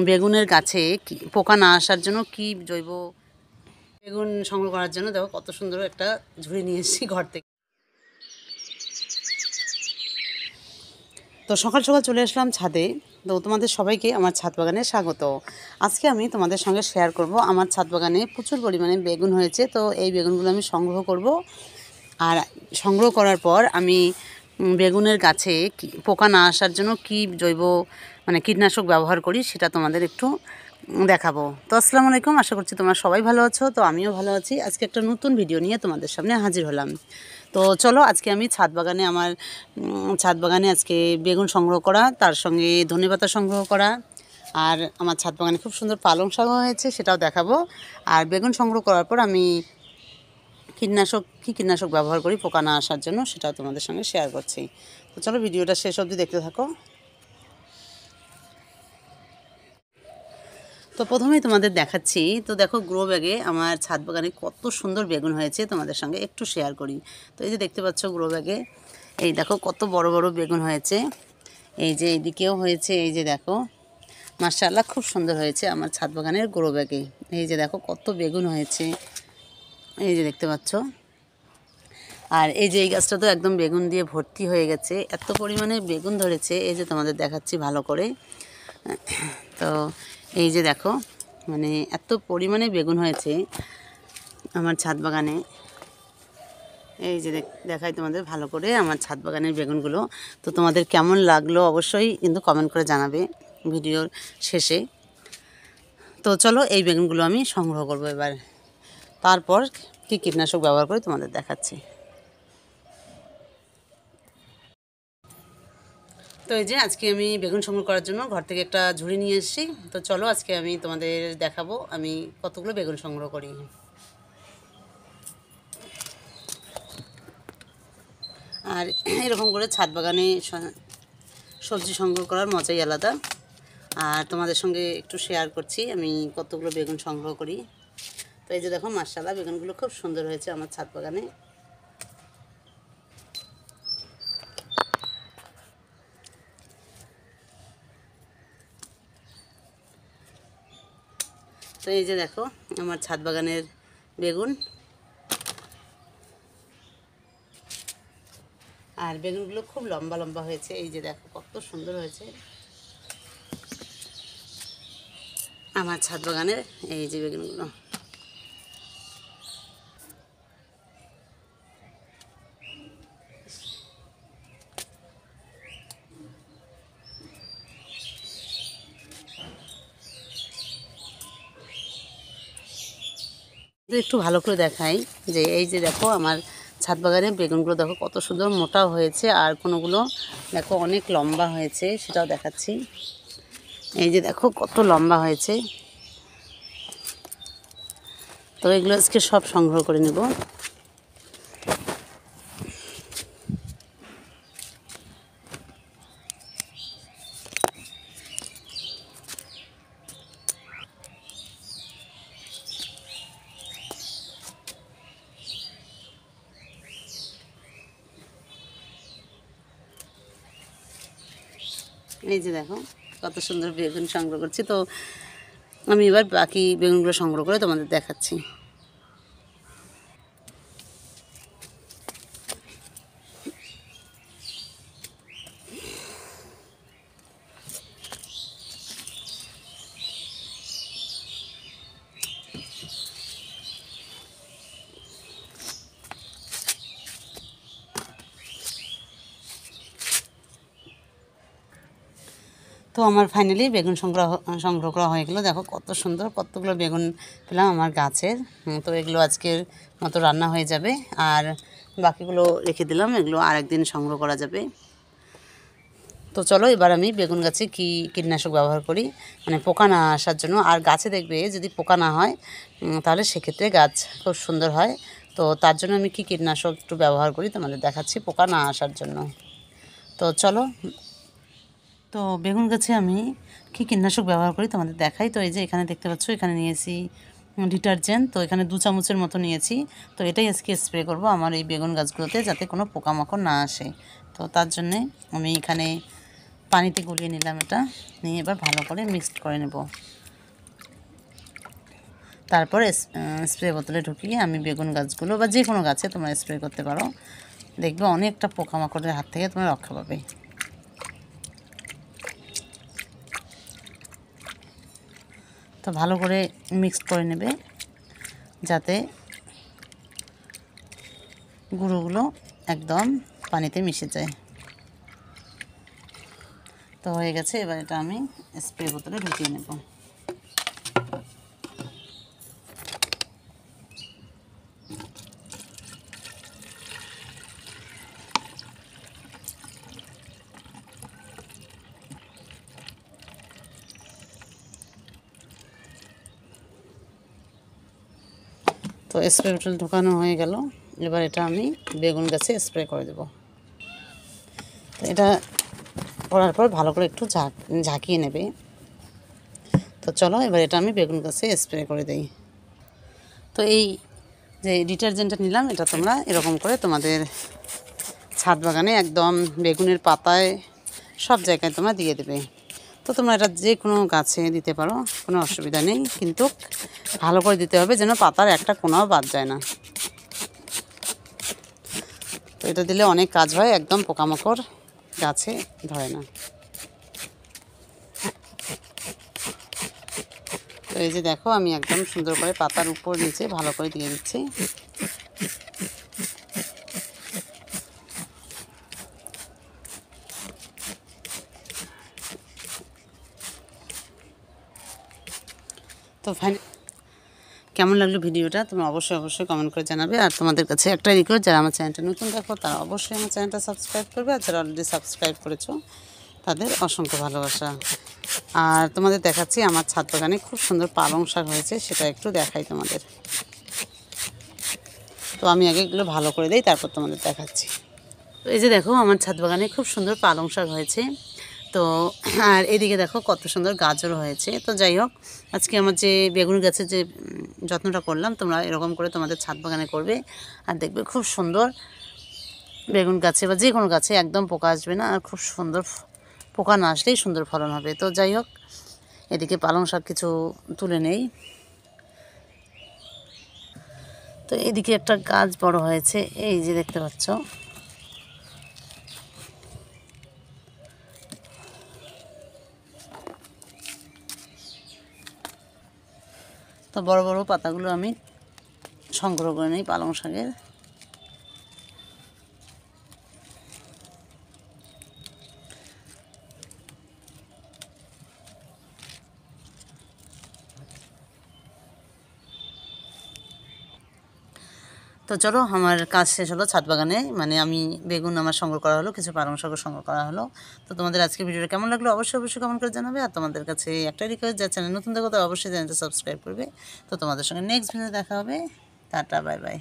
বেগুনের গাছে পোকা না আসার জন্য কি জৈব বেগুন সংগ্রহ করার জন্য দেখো কত সুন্দর একটা ঝুড়ি নিয়ে এসেছি ঘর থেকে। তো সকাল সকাল চলে আসলাম ছাদে। তো তোমাদের সবাইকে আমার ছাদ বাগানে স্বাগত। আজকে আমি তোমাদের সঙ্গে শেয়ার করব আমার ছাদ বাগানে প্রচুর পরিমাণে বেগুন হয়েছে। তো এই বেগুনগুলো আমি সংগ্রহ করব, আর সংগ্রহ করার পর আমি বেগুনের গাছে পোকা না আসার জন্য কি জৈব কীটনাশক ব্যবহার করি সেটা তোমাদের একটু দেখাবো। তো আসসালামু আলাইকুম, আশা করছি তোমরা সবাই ভালো আছো। তো আমিও ভালো আছি। আজকে একটা নতুন ভিডিও নিয়ে তোমাদের সামনে হাজির হলাম। তো চলো, আজকে আমি আমার ছাদ বাগানে আজকে বেগুন সংগ্রহ করা, তার সঙ্গে ধনেপাতা সংগ্রহ করা, আর আমার ছাদ বাগানে খুব সুন্দর পালং শাক হয়েছে সেটাও দেখাবো। আর বেগুন সংগ্রহ করার পর আমি কীটনাশক ব্যবহার করি পোকা না আসার জন্য সেটাও তোমাদের সঙ্গে শেয়ার করছি। তো চলো ভিডিওটা শেষ অবধি দেখতে থাকো। তো প্রথমেই তোমাদের দেখাচ্ছি, তো দেখো গ্রো ব্যাগে আমার ছাদ বাগানে কত সুন্দর বেগুন হয়েছে তোমাদের সঙ্গে একটু শেয়ার করি। তো এই যে দেখতে পাচ্ছ গ্রো ব্যাগে, এই দেখো কত বড় বড় বেগুন হয়েছে। এই যে এইদিকেও হয়েছে, এই যে দেখো মাশাআল্লাহ খুব সুন্দর হয়েছে আমার ছাদ বাগানের গ্রো ব্যাগে। এই যে দেখো কত বেগুন হয়েছে, এই যে দেখতে পাচ্ছ। আর এই যে এই গাছটা তো একদম বেগুন দিয়ে ভর্তি হয়ে গেছে, এত পরিমাণে বেগুন ধরেছে। এই যে তোমাদের দেখাচ্ছি ভালো করে। তো এই যে দেখো এত পরিমাণে বেগুন হয়েছে আমার ছাদ বাগানে। এই যে দেখাই তোমাদের ভালো করে আমার ছাদ বাগানের বেগুনগুলো। তো তোমাদের কেমন লাগলো অবশ্যই কিন্তু কমেন্ট করে জানাবে ভিডিওর শেষে। তো চলো এই বেগুনগুলো আমি সংগ্রহ করব এবার, তারপর কি কীটনাশক ব্যবহার করে তোমাদের দেখাচ্ছি। তো এই যে আজকে আমি বেগুন সংগ্রহ করার জন্য ঘর থেকে একটা ঝুড়ি নিয়ে এসেছি। তো চলো আজকে আমি তোমাদের দেখাবো আমি কতগুলো বেগুন সংগ্রহ করি। আর এরকম করে ছাদ বাগানে সবজি সংগ্রহ করার মজাই আলাদা। আর তোমাদের সঙ্গে একটু শেয়ার করছি আমি কতগুলো বেগুন সংগ্রহ করি। তো এই যে দেখো মাশাআল্লাহ বেগুনগুলো খুব সুন্দর হয়েছে আমার ছাদ বাগানে। তো এই যে দেখো আমার ছাদ বাগানের বেগুন, আর বেগুনগুলো খুব লম্বা লম্বা হয়েছে। এই যে দেখো কত সুন্দর হয়েছে আমার ছাদ বাগানের এই যে বেগুনগুলো। একটু ভালো করে দেখাই যে এই যে দেখো আমার ছাদ বাগানের বেগুনগুলো দেখো কত সুন্দর মোটা হয়েছে, আর কোনোগুলো দেখো অনেক লম্বা হয়েছে সেটাও দেখাচ্ছি। এই যে দেখো কত লম্বা হয়েছে। তো এগুলো আজকে সব সংগ্রহ করে নেব। এই যে দেখো কত সুন্দর বেগুন সংগ্রহ করছি। তো আমি এবার বাকি বেগুনগুলো সংগ্রহ করে তোমাদের দেখাচ্ছি। তো আমার ফাইনালি বেগুন সংগ্রহ করা হয়ে গেলো। দেখো কত সুন্দর কতগুলো বেগুন পেলাম আমার গাছের। তো এগুলো আজকের মতো রান্না হয়ে যাবে, আর বাকিগুলো রেখে দিলাম, এগুলো আরেকদিন সংগ্রহ করা যাবে। তো চলো এবার আমি বেগুন গাছে কি কীটনাশক ব্যবহার করি পোকা না আসার জন্য। আর গাছে দেখবে যদি পোকা না হয় তাহলে সেক্ষেত্রে গাছ খুব সুন্দর হয়। তো তার জন্য আমি কি কীটনাশক একটু ব্যবহার করি তোমাদের দেখাচ্ছি পোকা না আসার জন্য। তো চলো, তো বেগুন গাছে আমি কী কীটনাশক ব্যবহার করি তোমাদের দেখাই। তো এই যে এখানে দেখতে পাচ্ছ, এখানে নিয়েছি ডিটারজেন্ট। তো এখানে 2 চামচের মতো নিয়েছি। তো এটাই আজকে স্প্রে করব আমার এই বেগুন গাছগুলোতে, যাতে কোনো পোকামাকড় না আসে। তো তার জন্যে আমি এখানে পানিতে গুলিয়ে নিলাম, এটা নিয়ে এবার ভালো করে মিক্সড করে নেব। তারপর স্প্রে বোতলে ঢুকিয়ে আমি বেগুন গাছগুলো বা যে কোনো গাছে তোমরা স্প্রে করতে পারো, দেখবে অনেকটা পোকামাকড়ের হাত থেকে তোমরা রক্ষা পাবে। তো ভালো করে মিক্সড করে নেবে যাতে গুঁড়োগুলো একদম পানিতে মিশে যায়। তো হয়ে গেছে, এবার এটা আমি স্প্রে বোতলে ঢুকিয়ে নেব। তো স্প্রে বোতল ঢোকানো হয়ে গেল, এবার এটা আমি বেগুন গাছে স্প্রে করে দেব। তো এটা করার পর ভালো করে একটু ঝাঁকিয়ে নেবে। তো চলো এবার এটা আমি বেগুন গাছে স্প্রে করে দিই। তো এই যে ডিটারজেন্টটা নিলাম, এটা তোমরা এরকম করে তোমাদের ছাদ বাগানে একদম বেগুনের পাতায় সব জায়গায় তোমরা দিয়ে দেবে। তো তোমরা এটা যে কোনো গাছে দিতে পারো, কোনো অসুবিধা নেই, কিন্তু ভালো করে দিতে হবে যেন পাতার একটা কোনাও বাদ যায় না। তো এটা দিলে অনেক কাজ হয়, একদম পোকামাকড় গাছে ধরে না। তো এই যে দেখো, আমি একদম সুন্দর করে পাতার উপর নিচে ভালো করে দিয়ে দিচ্ছি। তো কেমন লাগলো ভিডিওটা তোমরা অবশ্যই কমেন্ট করে জানাবে। আর তোমাদের কাছে একটা রিকোয়েস্ট, যারা আমার চ্যানেলটা নতুন দেখো তারা অবশ্যই আমার চ্যানেলটা সাবস্ক্রাইব করবে, আর যারা অলরেডি সাবস্ক্রাইব করেছো তাদের অসংখ্য ভালোবাসা। আর তোমাদের দেখাচ্ছি আমার ছাদ বাগানে খুব সুন্দর পালং শাক হয়েছে, সেটা একটু দেখাই তোমাদের। তো আমি আগে এগুলো ভালো করে দিই, তারপর তোমাদের দেখাচ্ছি। তো এই যে দেখো, আমার ছাদ বাগানে খুব সুন্দর পালং শাক হয়েছে। তো আর এদিকে দেখো কত সুন্দর গাজর হয়েছে। তো যাই হোক, আজকে আমার যে বেগুন গাছের যে যত্নটা করলাম, তোমরা এরকম করে তোমাদের ছাদ বাগানে করবে, আর দেখবে খুব সুন্দর বেগুন গাছে বা যে কোনো গাছে একদম পোকা আসবে না, আর খুব সুন্দর, পোকা না আসলেই সুন্দর ফলন হবে। তো যাই হোক, এদিকে পালং শাক কিছু তুলে নেই। তো এদিকে একটা গাছ বড় হয়েছে, এই যে দেখতে পাচ্ছ। তো বড় বড় পাতাগুলো আমি সংগ্রহ করে নিই পালং শাকের। তো চলো, আমার কাজ শেষ হলো ছাদ বাগানে, মানে আমি বেগুন আমার সংগ্রহ করা হলো, কিছু পালং শাকও সংগ্রহ করা হলো। তো তোমাদের আজকে ভিডিওটা কেমন লাগলো অবশ্যই কমেন্ট করে জানাবে। আর তোমাদের কাছে একটা রিকোয়েস্ট, যার চ্যানেল নতুন দেখো তো অবশ্যই চ্যানেলটা সাবস্ক্রাইব করবে। তো তোমাদের সঙ্গে নেক্সট ভিডিও দেখা হবে। Tata, bye bye.